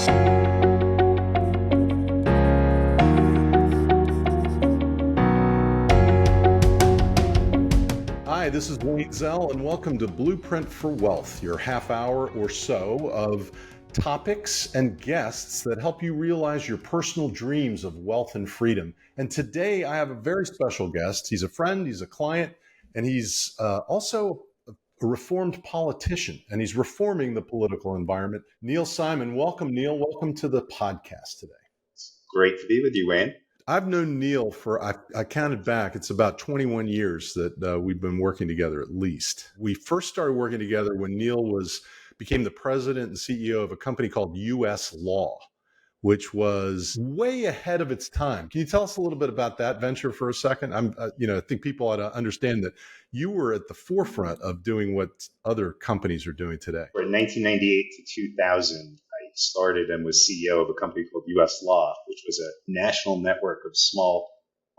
Hi, this is Wayne Zell, and welcome to Blueprint for Wealth, your half hour or so of topics and guests that help you realize your personal dreams of wealth and freedom. And today I have a very special guest. He's a friend, he's a client, and he's also a reformed politician, and he's reforming the political environment. Neal Simon, welcome, Neal. Welcome to the podcast today. Great to be with you, Wayne. I've known Neal for, I counted back, it's about 21 years that we've been working together at least. We first started working together when Neal became the president and CEO of a company called US Law, which was way ahead of its time. Can you tell us a little bit about that venture for a second? I think people ought to understand that you were at the forefront of doing what other companies are doing today. In 1998 to 2000, I started and was CEO of a company called US Law, which was a national network of small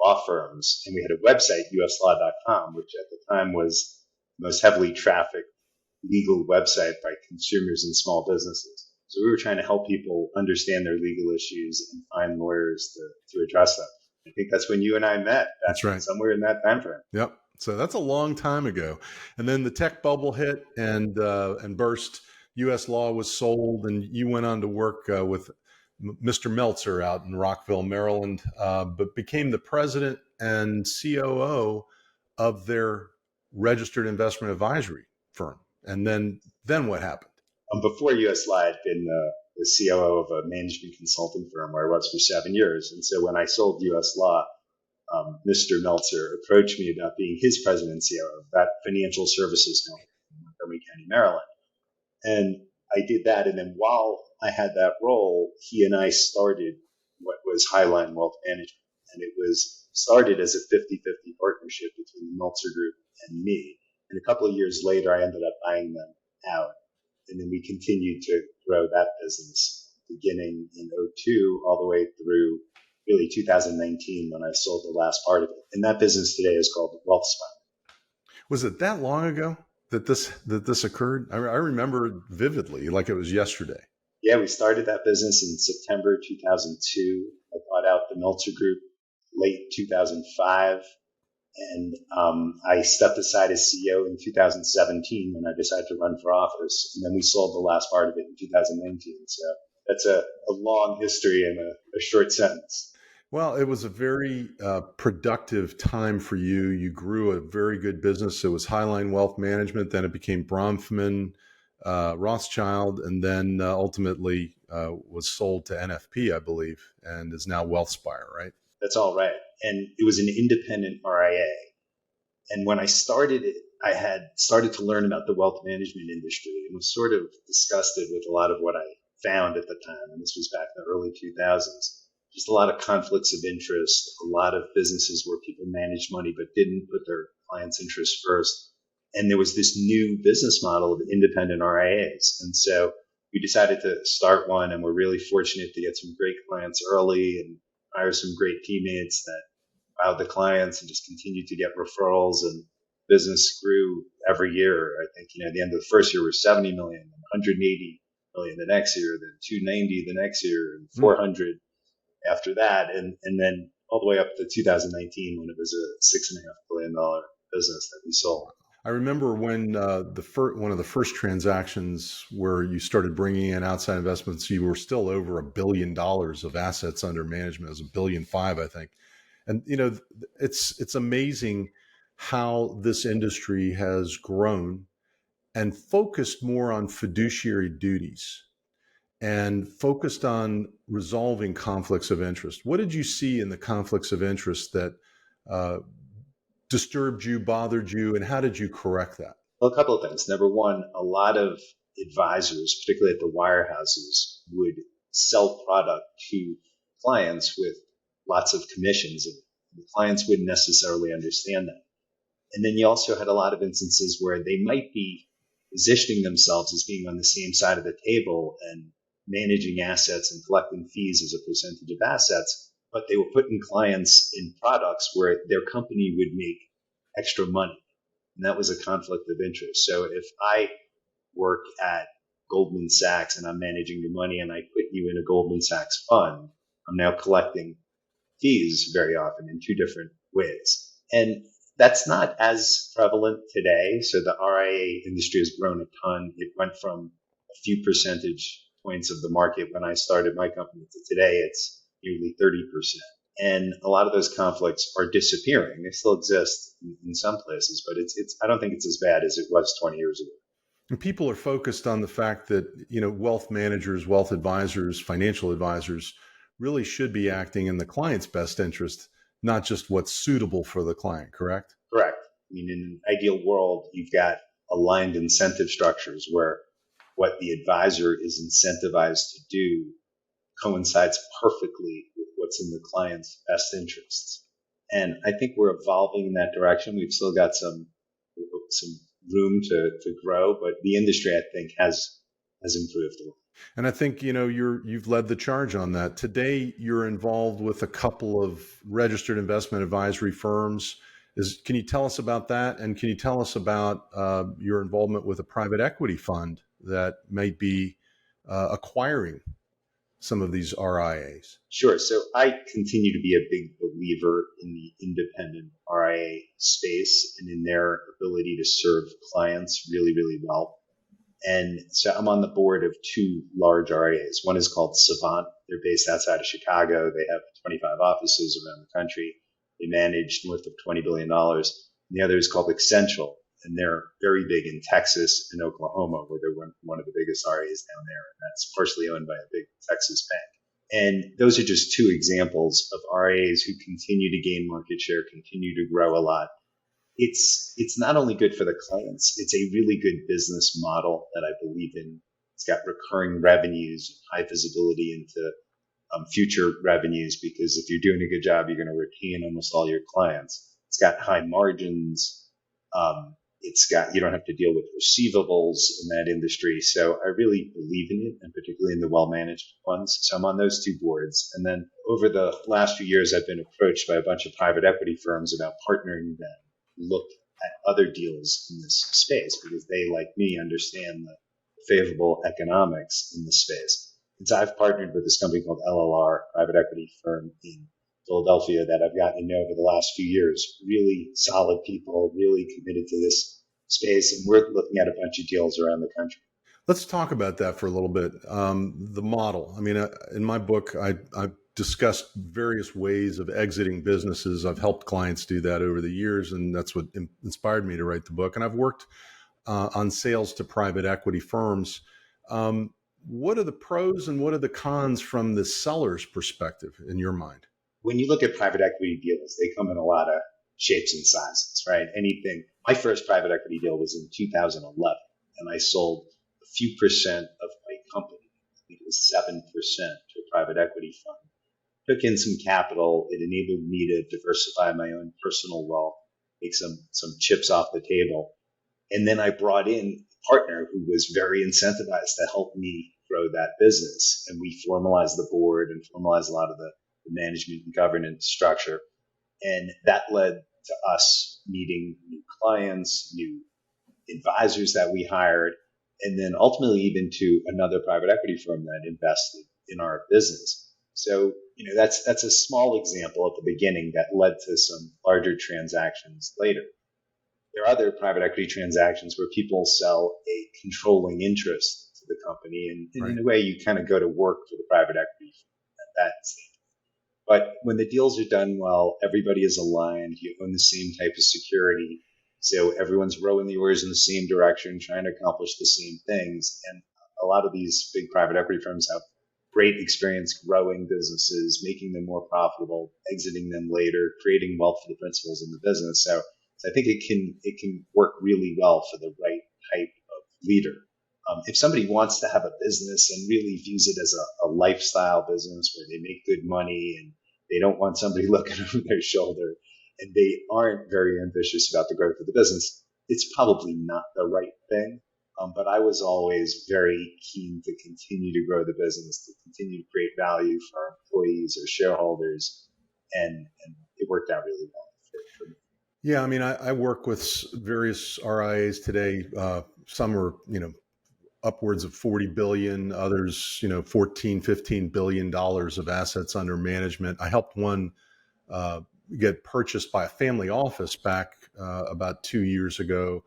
law firms. And we had a website, uslaw.com, which at the time was the most heavily trafficked legal website by consumers and small businesses. So we were trying to help people understand their legal issues and find lawyers to address them. I think that's when you and I met. That's right. Somewhere in that time frame. Yep. So that's a long time ago. And then the tech bubble hit and burst. US Law was sold, and you went on to work with Mr. Meltzer out in Rockville, Maryland, but became the president and COO of their registered investment advisory firm. And then what happened? Before US Law, I'd been the COO of a management consulting firm where I was for 7 years. And so when I sold US Law, Mr. Meltzer approached me about being his president and COO of that financial services company in Montgomery County, Maryland. And I did that. And then while I had that role, he and I started what was Highline Wealth Management. And it was started as a 50-50 partnership between the Meltzer Group and me. And a couple of years later, I ended up buying them out. And then we continued to grow that business beginning in 2002 all the way through really 2019 when I sold the last part of it. And that business today is called WealthSpire. Was it that long ago that this occurred? I remember vividly, like it was yesterday. Yeah, we started that business in September 2002. I bought out the Meltzer Group late 2005. And I stepped aside as CEO in 2017 when I decided to run for office. And then we sold the last part of it in 2019. So that's a long history in a short sentence. Well, it was a very productive time for you. You grew a very good business. It was Highline Wealth Management. Then it became Bronfman, Rothschild, and then ultimately was sold to NFP, I believe, and is now WealthSpire, right? That's all right. And it was an independent RIA. And when I started it, I had started to learn about the wealth management industry and was sort of disgusted with a lot of what I found at the time. And this was back in the early 2000s. Just a lot of conflicts of interest, a lot of businesses where people managed money but didn't put their clients' interests first. And there was this new business model of independent RIAs. And so we decided to start one, and we're really fortunate to get some great clients early and hire some great teammates that filed the clients and just continued to get referrals, and business grew every year. I think, at the end of the first year, we're 70 million, 180 million the next year, then 290 the next year, and 400 after that. And then all the way up to 2019 when it was a $6.5 billion business that we sold. I remember when one of the first transactions where you started bringing in outside investments, you were still over $1 billion of assets under management. It was $1.5 billion, I think. And, it's amazing how this industry has grown and focused more on fiduciary duties and focused on resolving conflicts of interest. What did you see in the conflicts of interest that disturbed you, bothered you, and how did you correct that? Well, a couple of things. Number one, a lot of advisors, particularly at the wirehouses, would sell product to clients with lots of commissions, and the clients wouldn't necessarily understand that. And then you also had a lot of instances where they might be positioning themselves as being on the same side of the table and managing assets and collecting fees as a percentage of assets, but they were putting clients in products where their company would make extra money. And that was a conflict of interest. So if I work at Goldman Sachs and I'm managing your money and I put you in a Goldman Sachs fund, I'm now collecting fees very often in two different ways. And that's not as prevalent today. So the RIA industry has grown a ton. It went from a few percentage points of the market when I started my company to today, it's nearly 30%. And a lot of those conflicts are disappearing. They still exist in some places, but I don't think it's as bad as it was 20 years ago. And people are focused on the fact that, wealth managers, wealth advisors, financial advisors really should be acting in the client's best interest, not just what's suitable for the client, correct? Correct. I mean, in an ideal world, you've got aligned incentive structures where what the advisor is incentivized to do coincides perfectly with what's in the client's best interests. And I think we're evolving in that direction. We've still got some room to grow, but the industry, I think, has improved a lot. And I think, you've led the charge on that. Today, you're involved with a couple of registered investment advisory firms. Can you tell us about that? And can you tell us about your involvement with a private equity fund that may be acquiring some of these RIAs? Sure. So I continue to be a big believer in the independent RIA space and in their ability to serve clients really, really well. And so I'm on the board of two large RIAs. One is called Savant. They're based outside of Chicago. They have 25 offices around the country. They manage north of $20 billion. And the other is called Essential. And they're very big in Texas and Oklahoma, where they're one of the biggest RIAs down there. And that's partially owned by a big Texas bank. And those are just two examples of RIAs who continue to gain market share, continue to grow a lot. It's not only good for the clients, it's a really good business model that I believe in. It's got recurring revenues, high visibility into future revenues, because if you're doing a good job, you're going to retain almost all your clients. It's got high margins. You don't have to deal with receivables in that industry. So I really believe in it, and particularly in the well-managed ones. So I'm on those two boards. And then over the last few years, I've been approached by a bunch of private equity firms about partnering them, look at other deals in this space, because they, like me, understand the favorable economics in the space. And so I've partnered with this company called LLR, private equity firm in Philadelphia, that I've gotten to know over the last few years. Really solid people, really committed to this space, and we're looking at a bunch of deals around the country. Let's talk about that for a little bit. The model. I mean, in my book, I've discussed various ways of exiting businesses. I've helped clients do that over the years, and that's what inspired me to write the book. And I've worked on sales to private equity firms. What are the pros and what are the cons from the seller's perspective in your mind? When you look at private equity deals, they come in a lot of shapes and sizes, right? Anything. My first private equity deal was in 2011, and I sold a few percent of my company. I think it was 7% to a private equity fund. Took in some capital. It enabled me to diversify my own personal wealth, make some chips off the table. And then I brought in a partner who was very incentivized to help me grow that business. And we formalized the board and formalized a lot of the management and governance structure. And that led to us meeting new clients, new advisors that we hired, and then ultimately even to another private equity firm that invested in our business. So, that's a small example at the beginning that led to some larger transactions later. There are other private equity transactions where people sell a controlling interest to the company, and in a way you kind of go to work for the private equity at that stage. But when the deals are done well, everybody is aligned. You own the same type of security. So everyone's rowing the oars in the same direction, trying to accomplish the same things. And a lot of these big private equity firms have great experience growing businesses, making them more profitable, exiting them later, creating wealth for the principals in the business. So I think it can work really well for the right type of leader. If somebody wants to have a business and really views it as a lifestyle business where they make good money and they don't want somebody looking over their shoulder and they aren't very ambitious about the growth of the business, it's probably not the right thing. But I was always very keen to continue to grow the business, to continue to create value for our employees or shareholders. And it worked out really well for me. Yeah, I mean, I work with various RIAs today. Some are, upwards of 40 billion, others, 14, $15 billion of assets under management. I helped one get purchased by a family office back about 2 years ago,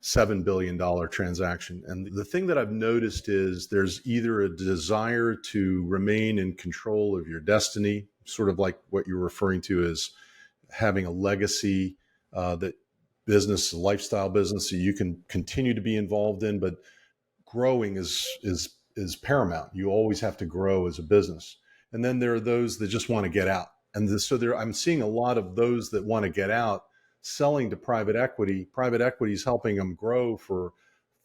$7 billion transaction. And the thing that I've noticed is there's either a desire to remain in control of your destiny, sort of like what you're referring to as having a legacy that business, lifestyle business that you can continue to be involved in, but growing is paramount. You always have to grow as a business. And then there are those that just want to get out. And so I'm seeing a lot of those that want to get out selling to private equity. Private equity is helping them grow for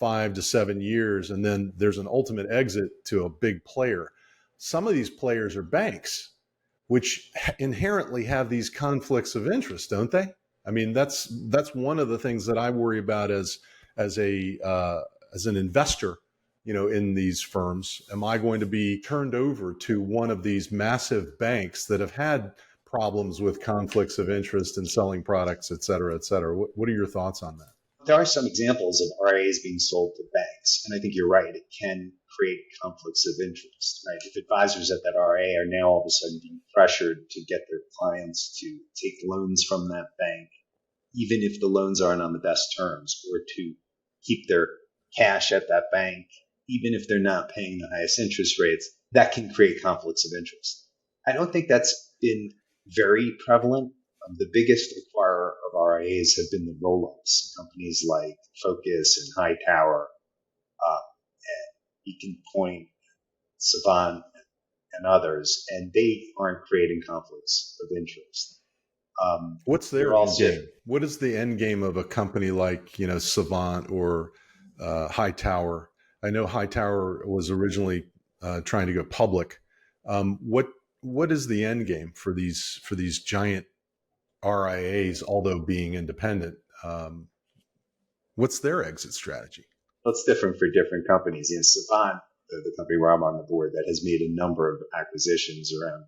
5 to 7 years. And then there's an ultimate exit to a big player. Some of these players are banks, which inherently have these conflicts of interest, don't they? I mean, that's one of the things that I worry about as an investor, in these firms. Am I going to be turned over to one of these massive banks that have had problems with conflicts of interest in selling products, et cetera, et cetera? What are your thoughts on that? There are some examples of RIAs being sold to banks, and I think you're right. It can create conflicts of interest, right? If advisors at that RIA are now all of a sudden being pressured to get their clients to take loans from that bank, even if the loans aren't on the best terms, or to keep their cash at that bank, even if they're not paying the highest interest rates, that can create conflicts of interest. I don't think that's been very prevalent. The biggest acquirer of RIAs have been the roll-ups, companies like Focus and Hightower, and Beacon Point, Savant, and others, and they aren't creating conflicts of interest. What's their end game? What is the end game of a company like Savant or Hightower? I know Hightower was originally trying to go public. What is the end game for these giant RIAs, although being independent? What's their exit strategy? Well, it's different for different companies. Savant, the company where I'm on the board, that has made a number of acquisitions around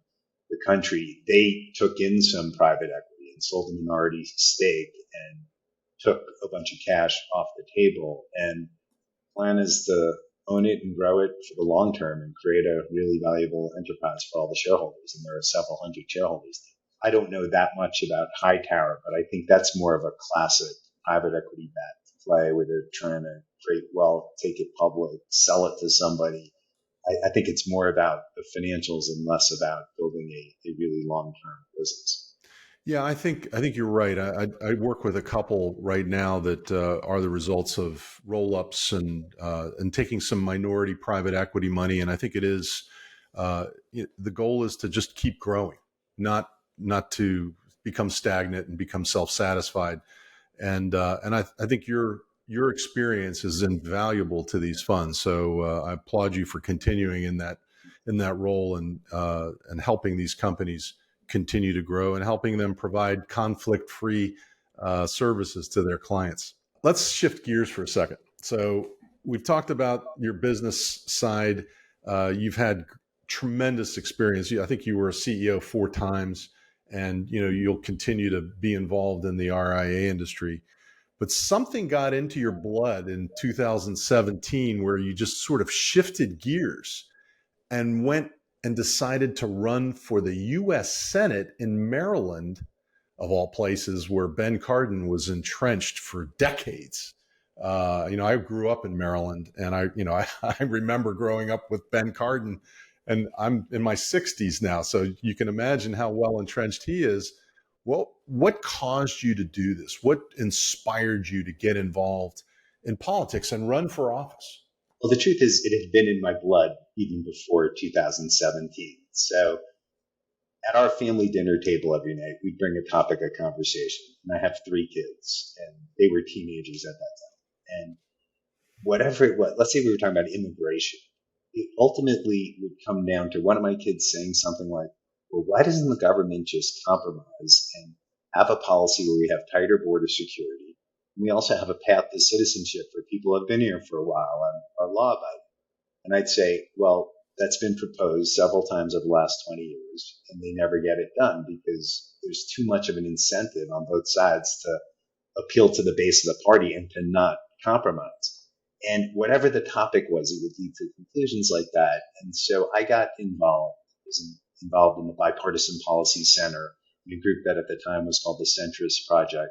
the country, they took in some private equity and sold a minority stake and took a bunch of cash off the table. And the plan is to own it and grow it for the long term and create a really valuable enterprise for all the shareholders. And there are several hundred shareholders. I don't know that much about Hightower, but I think that's more of a classic private equity bet play where they're trying to create wealth, take it public, sell it to somebody. I think it's more about the financials and less about building a really long-term business. Yeah, I think you're right. I work with a couple right now that are the results of roll-ups and taking some minority private equity money, and I think it is the goal is to just keep growing, not to become stagnant and become self-satisfied. And I think your experience is invaluable to these funds. So I applaud you for continuing in that role and helping these companies continue to grow and helping them provide conflict-free services to their clients. Let's shift gears for a second. So we've talked about your business side. You've had tremendous experience. I think you were a CEO 4 times, and you'll continue to be involved in the RIA industry. But something got into your blood in 2017 where you just sort of shifted gears and went and decided to run for the U.S. Senate in Maryland, of all places, where Ben Cardin was entrenched for decades. I grew up in Maryland, and I remember growing up with Ben Cardin, and I'm in my 60s now, so you can imagine how well entrenched he is. Well, what caused you to do this? What inspired you to get involved in politics and run for office? Well, the truth is, it had been in my blood even before 2017. So at our family dinner table every night, we'd bring a topic of conversation. And I have 3 kids, and they were teenagers at that time. And whatever it was, let's say we were talking about immigration, it ultimately would come down to one of my kids saying something like, well, why doesn't the government just compromise and have a policy where we have tighter border security? And we also have a path to citizenship for people who have been here for a while and are law-abiding. And I'd say, well, that's been proposed several times over the last 20 years, and they never get it done because there's too much of an incentive on both sides to appeal to the base of the party and to not compromise. And whatever the topic was, it would lead to conclusions like that. And so I got involved, was involved in the Bipartisan Policy Center, in a group that at the time was called the Centrist Project,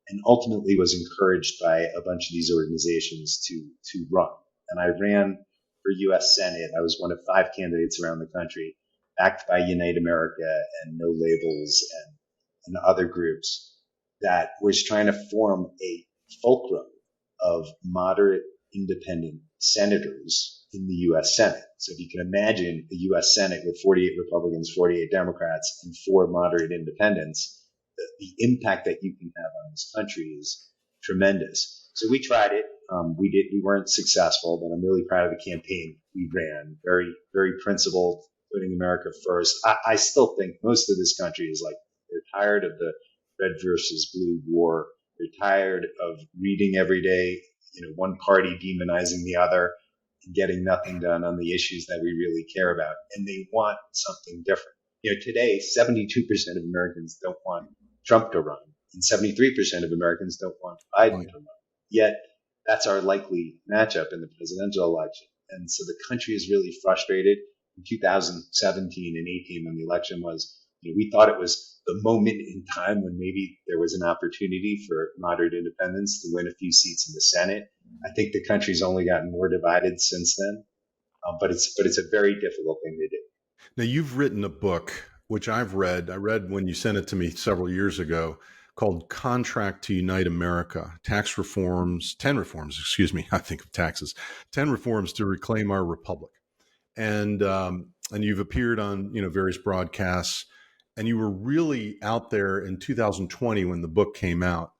and ultimately was encouraged by a bunch of these organizations to run. And I ran for U.S. Senate. I was one of 5 candidates around the country, backed by Unite America and No Labels and other groups that was trying to form a fulcrum of moderate independent senators in the U.S. Senate. So if you can imagine the U.S. Senate with 48 Republicans, 48 Democrats, and 4 moderate independents, the impact that you can have on this country is tremendous. So we tried it. We weren't successful, but I'm really proud of the campaign we ran. Very, very principled, putting America first. I still think most of this country is like, they're tired of the red versus blue war. They're tired of reading every day, one party demonizing the other and getting nothing done on the issues that we really care about. And they want something different. Today, 72% of Americans don't want Trump to run, and 73% of Americans don't want Biden to run. Yet, that's our likely matchup in the presidential election. And so the country is really frustrated. In 2017 and 18, when the election was, we thought it was the moment in time when maybe there was an opportunity for moderate independents to win a few seats in the Senate. I think the country's only gotten more divided since then, but it's a very difficult thing to do. Now, you've written a book, which I've read. I read when you sent it to me several years ago, called Contract to Unite America, 10 reforms, I think of taxes, 10 reforms to reclaim our republic. And you've appeared on, various broadcasts, and you were really out there in 2020 when the book came out,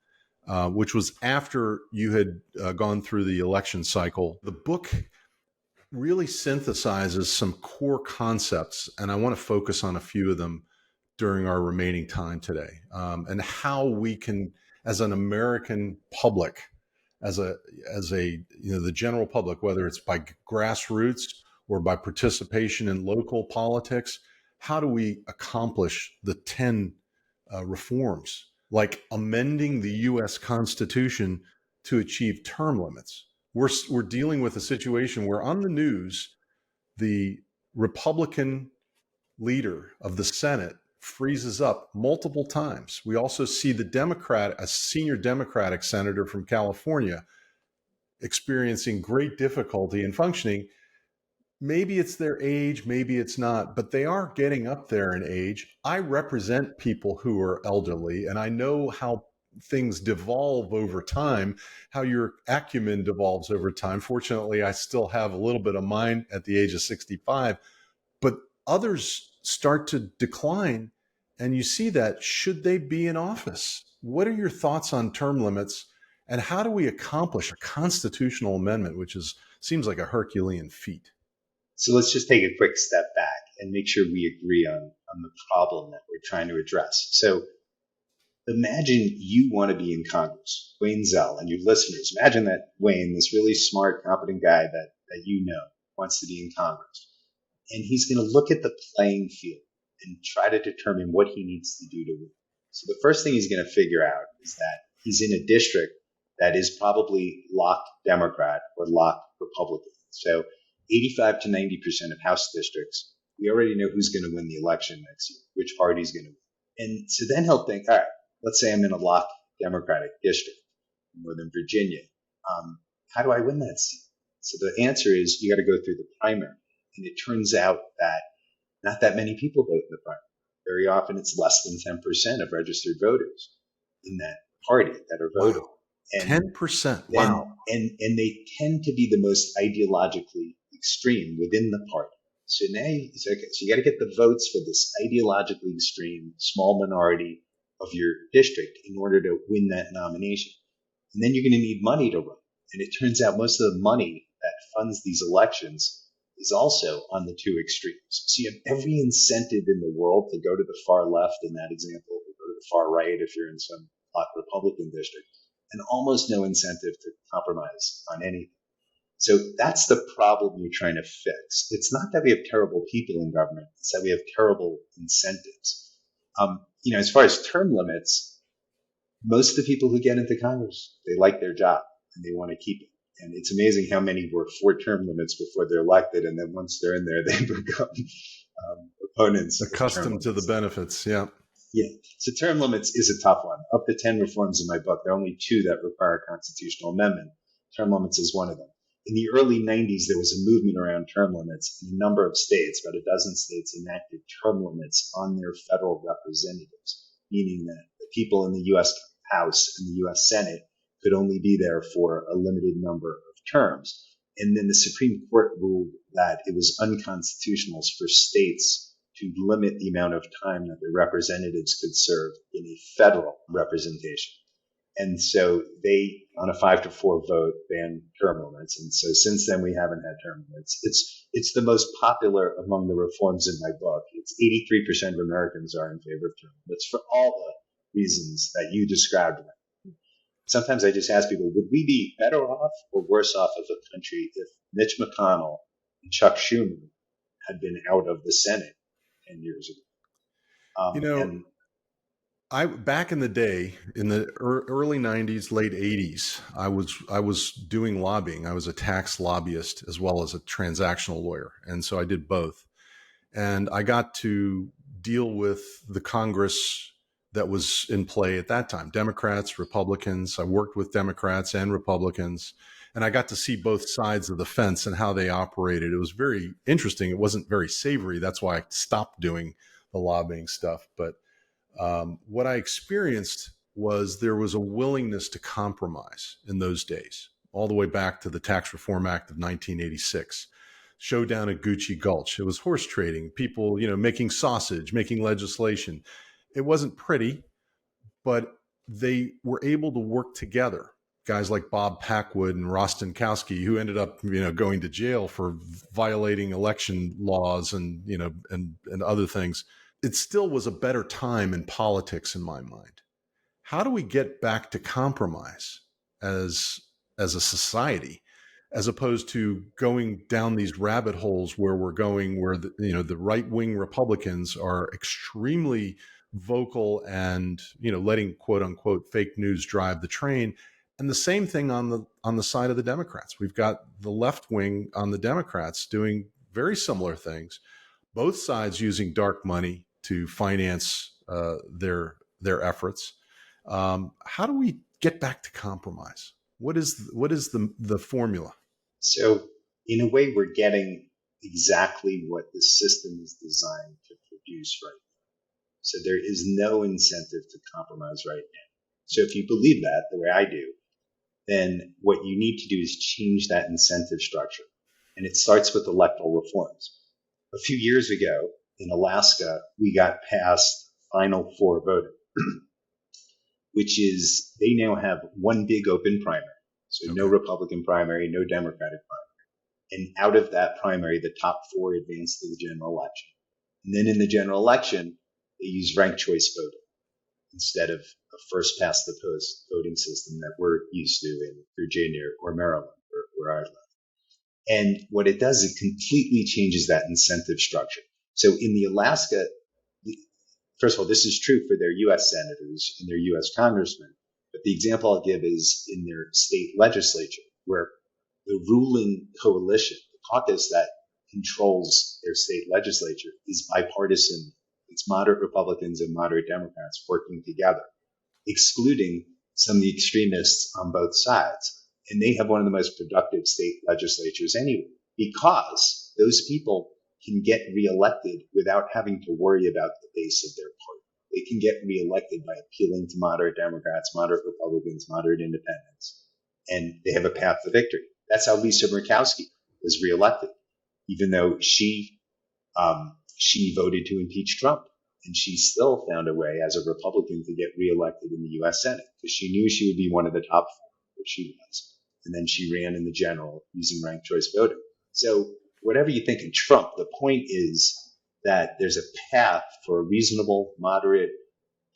which was after you had gone through the election cycle. The book really synthesizes some core concepts, and I want to focus on a few of them during our remaining time today, and how we can, as an American public, as the general public, whether it's by grassroots or by participation in local politics, how do we accomplish the 10 reforms, like amending the U.S. Constitution to achieve term limits? We're dealing with a situation where on the news, the Republican leader of the Senate freezes up multiple times. We also see a senior Democratic senator from California experiencing great difficulty in functioning. Maybe it's their age, maybe it's not, but they are getting up there in age. I represent people who are elderly, and I know how things devolve over time, how your acumen devolves over time. Fortunately, I still have a little bit of mine at the age of 65, but others start to decline, and you see that. Should they be in office? What are your thoughts on term limits, and how do we accomplish a constitutional amendment, which seems like a Herculean feat? So let's just take a quick step back and make sure we agree on the problem that we're trying to address. So imagine you want to be in Congress, Wayne Zell, and your listeners. Imagine that Wayne, this really smart, competent guy that wants to be in Congress. And he's going to look at the playing field and try to determine what he needs to do to win. So the first thing he's going to figure out is that he's in a district that is probably locked Democrat or locked Republican. So 85 to 90% of House districts, we already know who's going to win the election next year, which party's going to win. And so then he'll think, all right, let's say I'm in a locked Democratic district in Northern Virginia. How do I win that seat? So the answer is you got to go through the primary. And it turns out that not that many people vote in the primary. Very often it's less than 10% of registered voters in that party that are voting. Wow. 10%. Wow. And they tend to be the most ideologically extreme within the party. So now so you got to get the votes for this ideologically extreme small minority of your district in order to win that nomination. And then you're going to need money to run. And it turns out most of the money that funds these elections is also on the two extremes. So you have every incentive in the world to go to the far left in that example, or go to the far right if you're in some hot Republican district, and almost no incentive to compromise on anything. So that's the problem you're trying to fix. It's not that we have terrible people in government, it's that we have terrible incentives. As far as term limits, most of the people who get into Congress, they like their job and they want to keep it. And it's amazing how many were for term limits before they're elected. And then once they're in there, they become opponents of term Accustomed to the limits. benefits. Yeah. Yeah. So term limits is a tough one. Of the 10 reforms in my book, there are only 2 that require a constitutional amendment. Term limits is one of them. In the early 90s, there was a movement around term limits, and a number of states, about a dozen states, enacted term limits on their federal representatives, meaning that the people in the U.S. House and the U.S. Senate could only be there for a limited number of terms. And then the Supreme Court ruled that it was unconstitutional for states to limit the amount of time that their representatives could serve in a federal representation. And so they, on a 5-4 vote, banned term limits. And so since then, we haven't had term limits. It's the most popular among the reforms in my book. It's 83% of Americans are in favor of term limits for all the reasons that you described. Sometimes I just ask people, would we be better off or worse off as a country if Mitch McConnell and Chuck Schumer had been out of the Senate 10 years ago? Back in the day, in the early 90s, late 80s, I was doing lobbying. I was a tax lobbyist as well as a transactional lawyer. And so I did both. And I got to deal with the Congress that was in play at that time, Democrats, Republicans. I worked with Democrats and Republicans, and I got to see both sides of the fence and how they operated. It was very interesting. It wasn't very savory. That's why I stopped doing the lobbying stuff. But what I experienced was there was a willingness to compromise in those days, all the way back to the Tax Reform Act of 1986. Showdown at Gucci Gulch. It was horse trading, people, making sausage, making legislation. It wasn't pretty, but they were able to work together. Guys like Bob Packwood and Rostenkowski, who ended up, going to jail for violating election laws and other things. It still was a better time in politics in my mind. How do we get back to compromise as a society, as opposed to going down these rabbit holes where we're going, where the right-wing Republicans are extremely vocal and letting quote unquote fake news drive the train, and the same thing on the side of the Democrats. We've got the left wing on the Democrats doing very similar things, both sides using dark money to finance their efforts. How do we get back to compromise? What is the formula? So in a way, we're getting exactly what the system is designed to produce right now. So there is no incentive to compromise right now. So if you believe that the way I do, then what you need to do is change that incentive structure. And it starts with electoral reforms. A few years ago in Alaska, we got past Final Four voting, which is they now have one big open primary. So no Republican primary, no Democratic primary. And out of that primary, the top 4 advance to the general election. And then in the general election, they use ranked choice voting instead of a first past the post voting system that we're used to in Virginia or Maryland, where I live. And what it does, it completely changes that incentive structure. So in the Alaska, first of all, this is true for their U.S. senators and their U.S. congressmen. But the example I'll give is in their state legislature, where the ruling coalition, the caucus that controls their state legislature, is bipartisan. It's moderate Republicans and moderate Democrats working together, excluding some of the extremists on both sides. And they have one of the most productive state legislatures anyway, because those people can get reelected without having to worry about the base of their party. They can get reelected by appealing to moderate Democrats, moderate Republicans, moderate independents, and they have a path to victory. That's how Lisa Murkowski was reelected, even though she voted to impeach Trump. And she still found a way as a Republican to get reelected in the U.S. Senate because she knew she would be one of the top 4, which she was. And then she ran in the general using ranked choice voting. So whatever you think of Trump, the point is that there's a path for a reasonable, moderate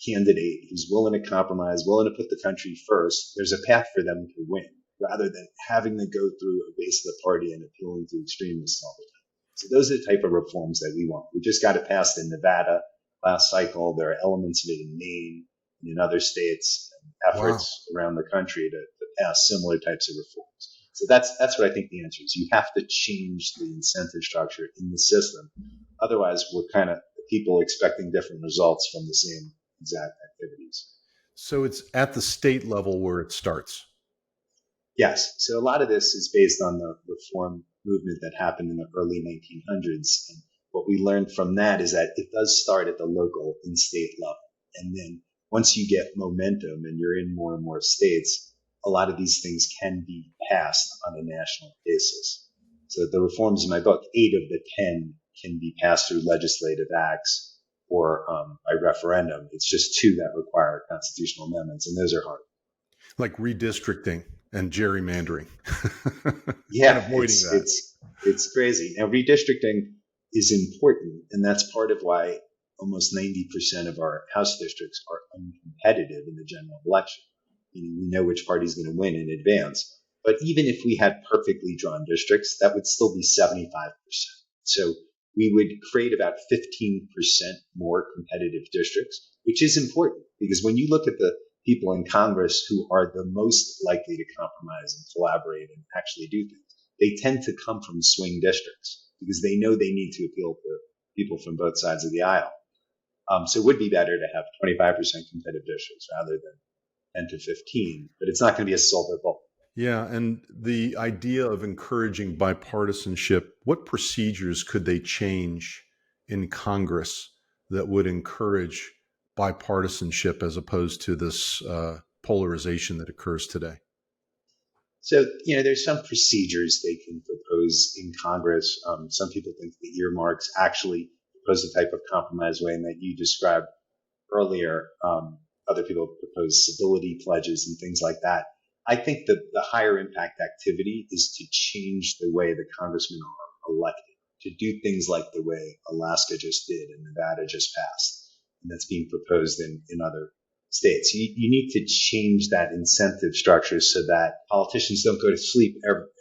candidate who's willing to compromise, willing to put the country first. There's a path for them to win rather than having to go through a base of the party and appealing to extremists all the time. So those are the type of reforms that we want. We just got it passed in Nevada last cycle. There are elements of it in Maine and in other states, and efforts around the country to pass similar types of reforms. So that's what I think the answer is. You have to change the incentive structure in the system. Otherwise, we're kind of people expecting different results from the same exact activities. So it's at the state level where it starts. Yes. So a lot of this is based on the reform movement that happened in the early 1900s. And what we learned from that is that it does start at the local and state level. And then once you get momentum and you're in more and more states, a lot of these things can be passed on a national basis. So the reforms in my book, 8 of the 10 can be passed through legislative acts or by referendum. It's just 2 that require constitutional amendments, and those are hard. Like redistricting and gerrymandering. Yeah, and avoiding that. It's crazy. Now, redistricting is important, and that's part of why almost 90% of our House districts are uncompetitive in the general election. Meaning we know which party is going to win in advance. But even if we had perfectly drawn districts, that would still be 75%. So we would create about 15% more competitive districts, which is important because when you look at the people in Congress who are the most likely to compromise and collaborate and actually do things, they tend to come from swing districts because they know they need to appeal to people from both sides of the aisle. So it would be better to have 25% competitive districts rather than 10 to 15, but it's not going to be a silver bullet. Yeah, and the idea of encouraging bipartisanship, what procedures could they change in Congress that would encourage bipartisanship as opposed to this polarization that occurs today? So, there's some procedures they can propose in Congress. Some people think the earmarks actually propose the type of compromise way that you described earlier. Other people propose civility pledges and things like that. I think that the higher impact activity is to change the way the congressmen are elected, to do things like the way Alaska just did and Nevada just passed, and that's being proposed in other states. You need to change that incentive structure so that politicians don't go to sleep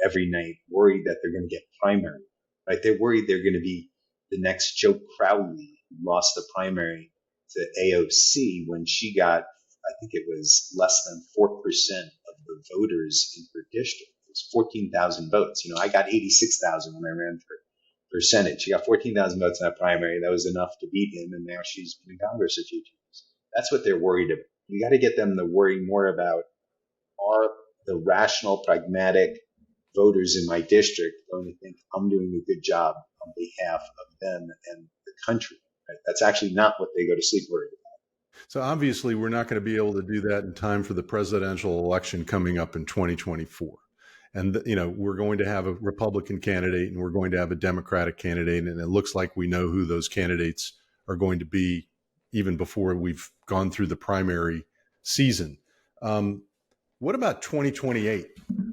every night worried that they're going to get primary, right? They're worried they're going to be the next Joe Crowley who lost the primary to AOC when she got, I think it was less than 4% of the voters in her district. It was 14,000 votes. I got 86,000 when I ran for Senate. She got 14,000 votes in that primary. That was enough to beat him, and now she's been in Congress a few times. That's what they're worried about. You got to get them to worry more about, are the rational, pragmatic voters in my district going to think I'm doing a good job on behalf of them and the country? Right? That's actually not what they go to sleep worried about. So obviously, we're not going to be able to do that in time for the presidential election coming up in 2024. And, we're going to have a Republican candidate and we're going to have a Democratic candidate. And it looks like we know who those candidates are going to be even before we've gone through the primary season. What about 2028?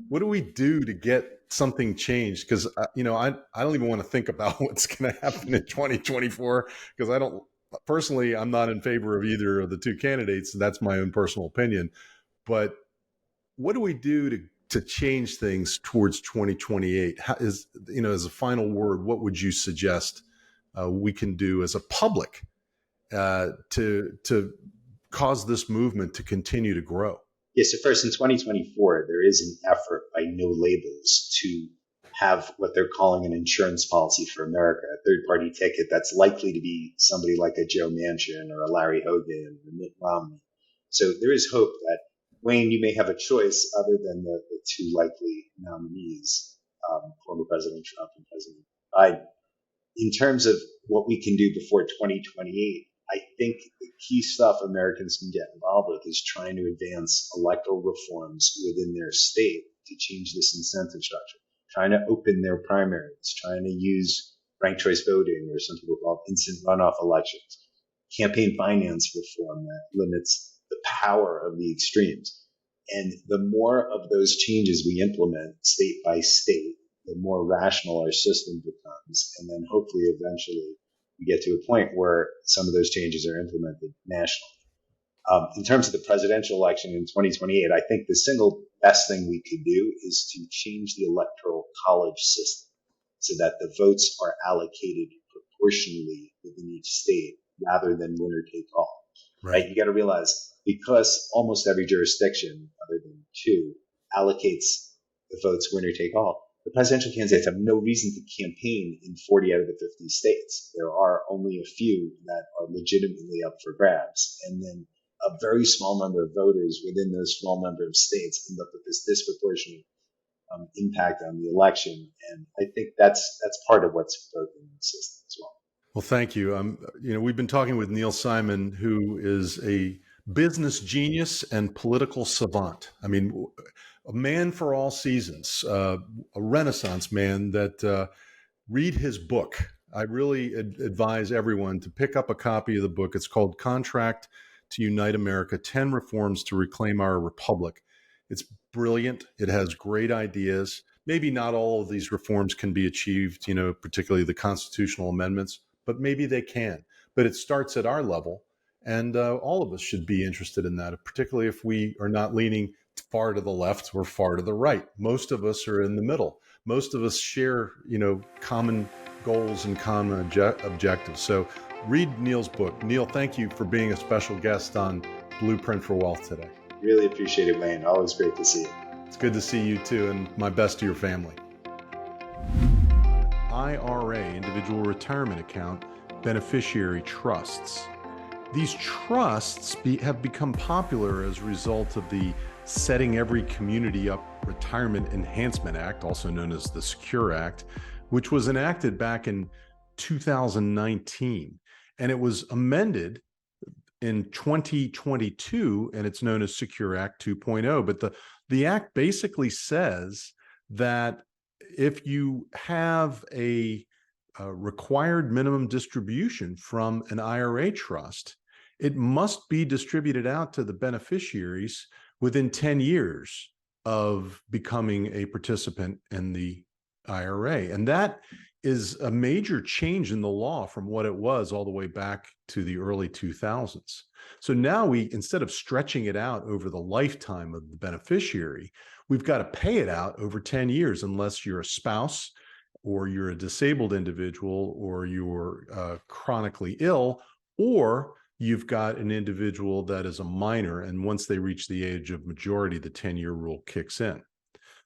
What do we do to get something changed? Because, I don't even want to think about what's going to happen in 2024 because personally, I'm not in favor of either of the two candidates. That's my own personal opinion. But what do we do to change things towards 2028? As a final word, what would you suggest we can do as a public to cause this movement to continue to grow? Yes. So first, in 2024, there is an effort by No Labels to have what they're calling an insurance policy for America, a third-party ticket that's likely to be somebody like a Joe Manchin or a Larry Hogan or Mitt Romney. So there is hope that, Wayne, you may have a choice other than the 2 likely nominees, former President Trump and President Biden. In terms of what we can do before 2028, I think the key stuff Americans can get involved with is trying to advance electoral reforms within their state to change this incentive structure, trying to open their primaries, trying to use ranked choice voting, or some people call it instant runoff elections, campaign finance reform that limits the power of the extremes. And the more of those changes we implement state by state, the more rational our system becomes. And then hopefully eventually we get to a point where some of those changes are implemented nationally. In terms of the presidential election in 2028, I think the single best thing we could do is to change the electoral college system so that the votes are allocated proportionally within each state rather than winner take all. Right? You got to realize, because almost every jurisdiction, other than 2, allocates the vote's winner take all. The presidential candidates have no reason to campaign in 40 out of the 50 states. There are only a few that are legitimately up for grabs. And then a very small number of voters within those small number of states end up with this disproportionate impact on the election. And I think that's part of what's broken in the system as well. Well, thank you. We've been talking with Neal Simon, who is a business genius and political savant. I mean, a man for all seasons, a Renaissance man that read his book. I really advise everyone to pick up a copy of the book. It's called Contract to Unite America, 10 Reforms to Reclaim Our Republic. It's brilliant. It has great ideas. Maybe not all of these reforms can be achieved, particularly the constitutional amendments, but maybe they can. But it starts at our level, and all of us should be interested in that, particularly if we are not leaning far to the left or far to the right. Most of us are in the middle. Most of us share, common goals and common objectives. So read Neal's book. Neal, thank you for being a special guest on Blueprint for Wealth today. Really appreciate it, Wayne. Always great to see you. It's good to see you too, and my best to your family. IRA, individual retirement account, beneficiary trusts. These trusts have become popular as a result of the Setting Every Community Up Retirement Enhancement Act, also known as the SECURE Act, which was enacted back in 2019. And it was amended in 2022, and it's known as SECURE Act 2.0. But the act basically says that if you have a required minimum distribution from an IRA trust, it must be distributed out to the beneficiaries within 10 years of becoming a participant in the IRA. And that is a major change in the law from what it was all the way back to the early 2000s. So now instead of stretching it out over the lifetime of the beneficiary, we've got to pay it out over 10 years unless you're a spouse or you're a disabled individual or you're chronically ill, or you've got an individual that is a minor, and once they reach the age of majority, the 10-year rule kicks in.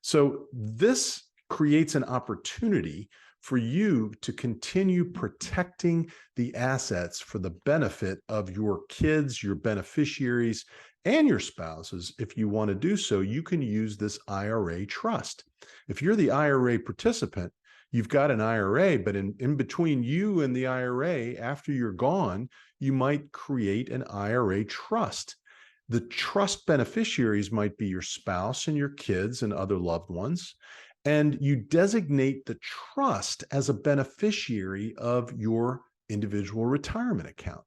So this creates an opportunity for you to continue protecting the assets for the benefit of your kids, your beneficiaries, and your spouses. If you want to do so, you can use this IRA trust. If you're the IRA participant, you've got an IRA, but in between you and the IRA, after you're gone, you might create an IRA trust. The trust beneficiaries might be your spouse and your kids and other loved ones. And you designate the trust as a beneficiary of your individual retirement account.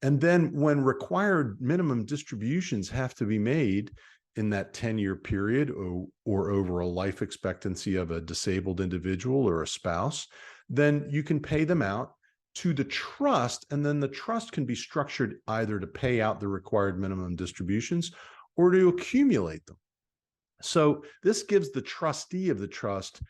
And then when required minimum distributions have to be made in that 10-year period or over a life expectancy of a disabled individual or a spouse, then you can pay them out to the trust, and then the trust can be structured either to pay out the required minimum distributions or to accumulate them. So this gives the trustee of the trust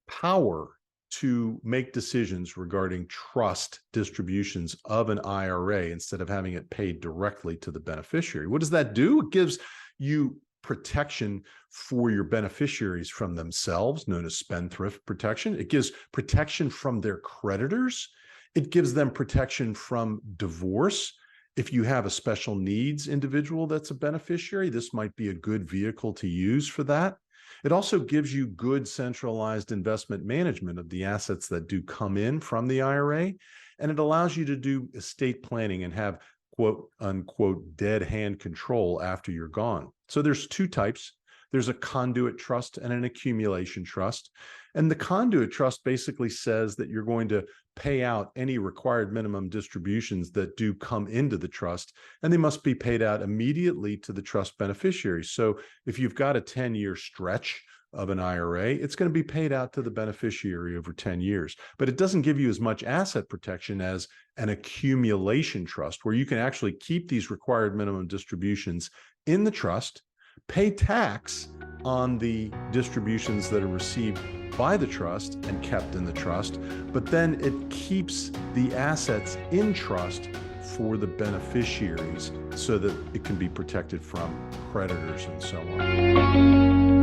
power to make decisions regarding trust distributions of an IRA instead of having it paid directly to the beneficiary. What does that do? It gives you protection for your beneficiaries from themselves, known as spendthrift protection. It gives protection from their creditors. It gives them protection from divorce. If you have a special needs individual that's a beneficiary, this might be a good vehicle to use for that. It also gives you good centralized investment management of the assets that do come in from the IRA, and it allows you to do estate planning and have quote unquote dead hand control after you're gone. So there's two types. There's a conduit trust and an accumulation trust. And the conduit trust basically says that you're going to pay out any required minimum distributions that do come into the trust, and they must be paid out immediately to the trust beneficiaries. So if you've got a 10-year stretch of an IRA, it's going to be paid out to the beneficiary over 10 years. But it doesn't give you as much asset protection as an accumulation trust, where you can actually keep these required minimum distributions in the trust, pay tax on the distributions that are received by the trust and kept in the trust, but then it keeps the assets in trust for the beneficiaries so that it can be protected from creditors and so on.